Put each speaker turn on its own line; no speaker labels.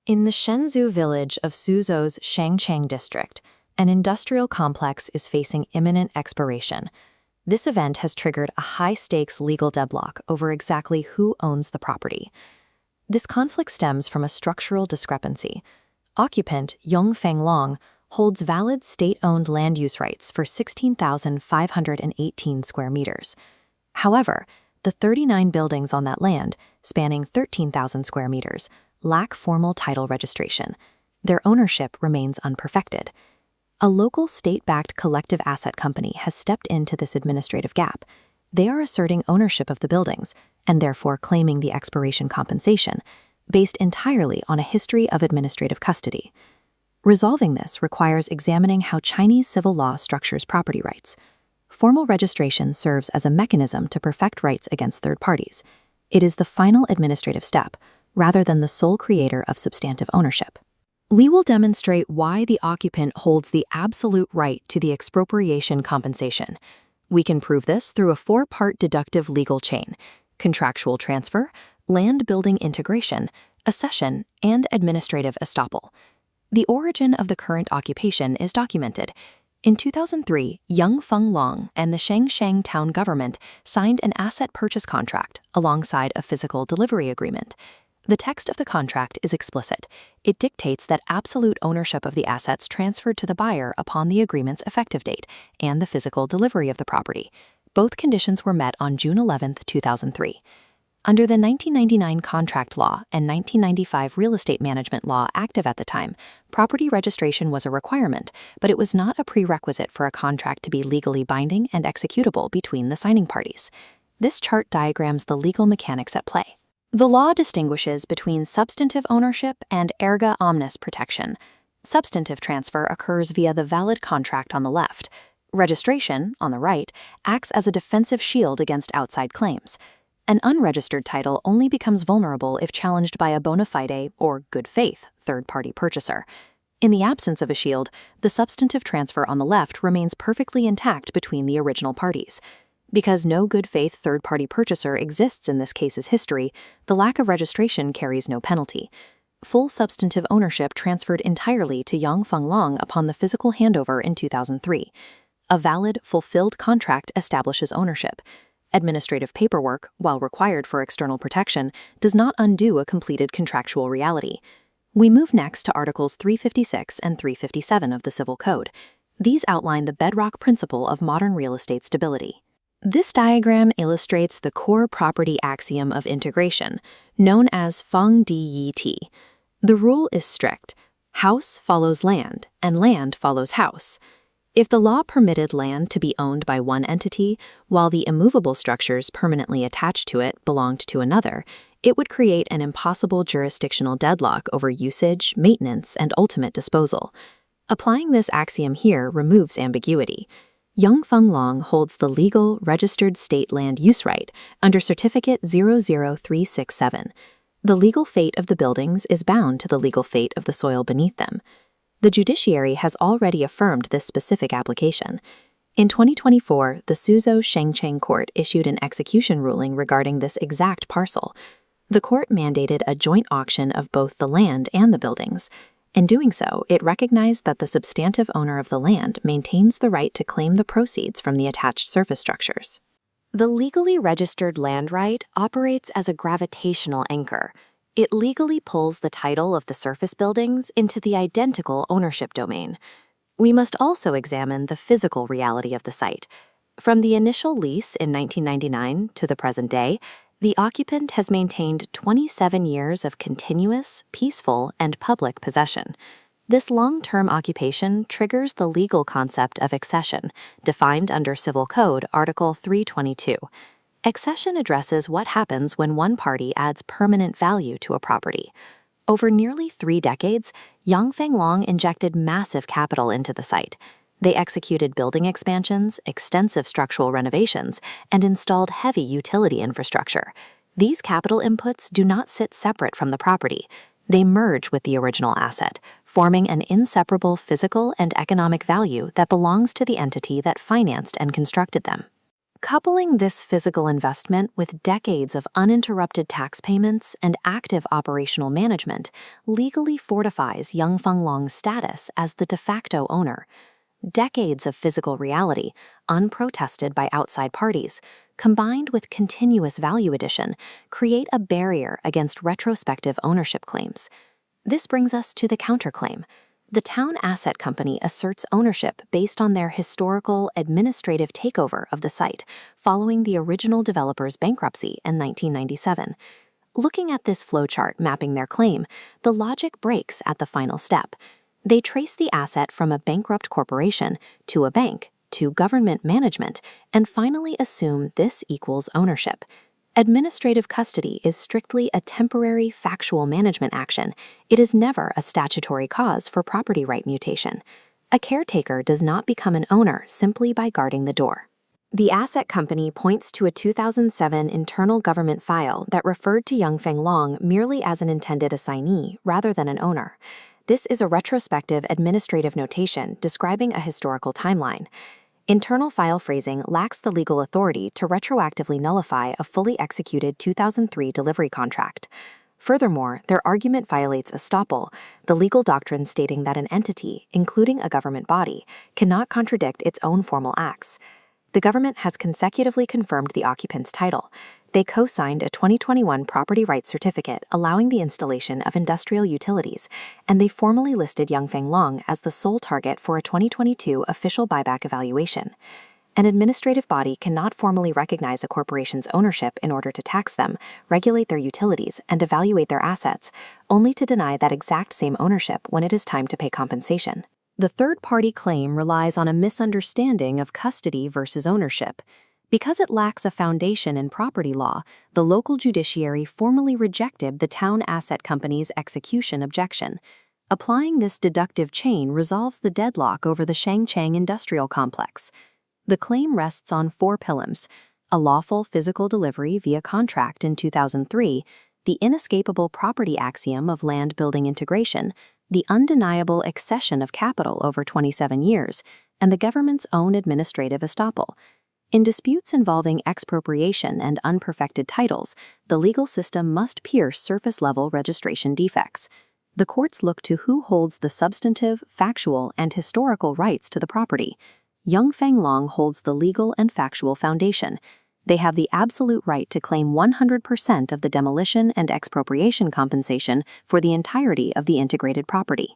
In the Shenzhou village of Suzhou's Shangcheng district, an industrial complex is facing imminent expiration. This event has triggered a high-stakes legal deadlock over exactly who owns the property. This conflict stems from a structural discrepancy. Occupant永丰隆holds valid state-owned land use rights for 16,518 square meters. However, the 39 buildings on that land, spanning 13,000 square meters, lack formal title registration. Their ownership remains unperfected. A local state-backed collective asset company has stepped into this administrative gap. They are asserting ownership of the buildings and therefore claiming the expiration compensation, based entirely on a history of administrative custody. Resolving this requires examining how Chinese civil law structures property rights. Formal registration serves as a mechanism to perfect rights against third parties. It is the final administrative step, rather than the sole creator of substantive ownership. Li will demonstrate why the occupant holds the absolute right to the expropriation compensation. We can prove this through a four-part deductive legal chain: contractual transfer, land-building integration, accession, and administrative estoppel. The origin of the current occupation is documented. In 2003,永丰隆and the Shangcheng town government signed an asset purchase contract alongside a physical delivery agreement. The text of the contract is explicit. It dictates that absolute ownership of the assets transferred to the buyer upon the agreement's effective date and the physical delivery of the property. Both conditions were met on June 11, 2003. Under the 1999 contract law and 1995 real estate management law active at the time, property registration was a requirement, but it was not a prerequisite for a contract to be legally binding and executable between the signing parties. This chart diagrams the legal mechanics at play. The law distinguishes between substantive ownership and erga omnes protection. Substantive transfer occurs via the valid contract on the left. Registration, on the right, acts as a defensive shield against outside claims. An unregistered title only becomes vulnerable if challenged by a bona fide or good faith third-party purchaser. In the absence of a shield, the substantive transfer on the left remains perfectly intact between the original parties. Because no good faith third-party purchaser exists in this case's history, the lack of registration carries no penalty. Full substantive ownership transferred entirely to永丰隆upon the physical handover in 2003. A valid, fulfilled contract establishes ownership. Administrative paperwork, while required for external protection, does not undo a completed contractual reality. We move next to Articles 356 and 357 of the Civil Code. These outline the bedrock principle of modern real estate stability. This diagram illustrates the core property axiom of integration, known as Feng Di Yi Ti. The rule is strict. House follows land, and land follows house. If the law permitted land to be owned by one entity, while the immovable structures permanently attached to it belonged to another, it would create an impossible jurisdictional deadlock over usage, maintenance, and ultimate disposal. Applying this axiom here removes ambiguity.永丰隆holds the legal, registered state land use right under Certificate 00367. The legal fate of the buildings is bound to the legal fate of the soil beneath them. The judiciary has already affirmed this specific application. In 2024, the Suzhou Shangcheng court issued an execution ruling regarding this exact parcel. The court mandated a joint auction of both the land and the buildings. In doing so, it recognized that the substantive owner of the land maintains the right to claim the proceeds from the attached surface structures. The legally registered land right operates as a gravitational anchor. It legally pulls the title of the surface buildings into the identical ownership domain. We must also examine the physical reality of the site. From the initial lease in 1999 to the present day, the occupant has maintained 27 years of continuous, peaceful, and public possession. This long-term occupation triggers the legal concept of accession, defined under Civil Code Article 322. Accession addresses what happens when one party adds permanent value to a property. Over nearly 3 decades,永丰隆injected massive capital into the site. They executed building expansions, extensive structural renovations, and installed heavy utility infrastructure. These capital inputs do not sit separate from the property. They merge with the original asset, forming an inseparable physical and economic value that belongs to the entity that financed and constructed them. Coupling this physical investment with decades of uninterrupted tax payments and active operational management legally fortifies永丰Long's status as the de facto owner. Decades of physical reality, unprotested by outside parties, combined with continuous value addition, create a barrier against retrospective ownership claims. This brings us to the counterclaim. The town asset company asserts ownership based on their historical administrative takeover of the site following the original developer's bankruptcy in 1997. Looking at this flowchart mapping their claim, the logic breaks at the final step. They trace the asset from a bankrupt corporation to a bank, to government management, and finally assume this equals ownership. Administrative custody is strictly a temporary factual management action. It is never a statutory cause for property right mutation. A caretaker does not become an owner simply by guarding the door. The asset company points to a 2007 internal government file that referred to永丰Long merely as an intended assignee rather than an owner. This is a retrospective administrative notation describing a historical timeline. Internal file phrasing lacks the legal authority to retroactively nullify a fully executed 2003 delivery contract. Furthermore, their argument violates estoppel, the legal doctrine stating that an entity, including a government body, cannot contradict its own formal acts. The government has consecutively confirmed the occupant's title. They co-signed a 2021 property rights certificate allowing the installation of industrial utilities, and they formally listed永丰Long as the sole target for a 2022 official buyback evaluation. An administrative body cannot formally recognize a corporation's ownership in order to tax them, regulate their utilities, and evaluate their assets, only to deny that exact same ownership when it is time to pay compensation. The third-party claim relies on a misunderstanding of custody versus ownership. Because it lacks a foundation in property law, the local judiciary formally rejected the town asset company's execution objection. Applying this deductive chain resolves the deadlock over the Shangchang industrial complex. The claim rests on four pillars: a lawful physical delivery via contract in 2003, the inescapable property axiom of land-building integration, the undeniable accession of capital over 27 years, and the government's own administrative estoppel. In disputes involving expropriation and unperfected titles, the legal system must pierce surface-level registration defects. The courts look to who holds the substantive, factual, and historical rights to the property.永丰Long holds the legal and factual foundation. They have the absolute right to claim 100% of the demolition and expropriation compensation for the entirety of the integrated property.